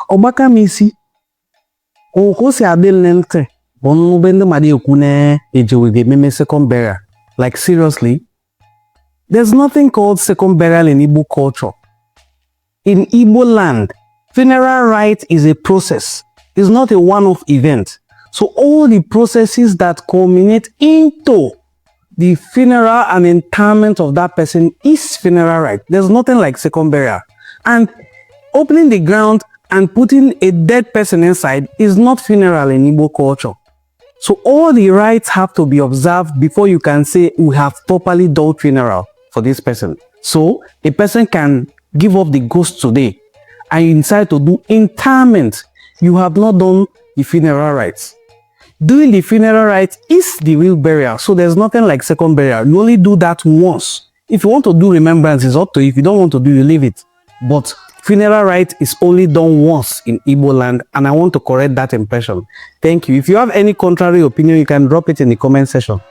Obaka misi. Okosi adelente. Bonu bende madi okune ejewe meme second burial. Like seriously? There's nothing called second burial in Igbo culture. In Igbo land, funeral rite is a process. It's not a one-off event. So all the processes that culminate into the funeral and interment of that person is funeral rite. There's nothing like second burial. And opening the ground and putting a dead person inside is not funeral in Igbo culture. So all the rites have to be observed before you can say we have properly done funeral for this person. So a person can give up the ghost today and you decide to do interment. You have not done the funeral rites. Doing the funeral rites is the real burial. So there's nothing like second burial. You only do that once. If you want to do remembrance, it's up to you. If you don't want to do, you leave it. But funeral rite is only done once in Igbo land, and I want to correct that impression. Thank you. If you have any contrary opinion, you can drop it in the comment section.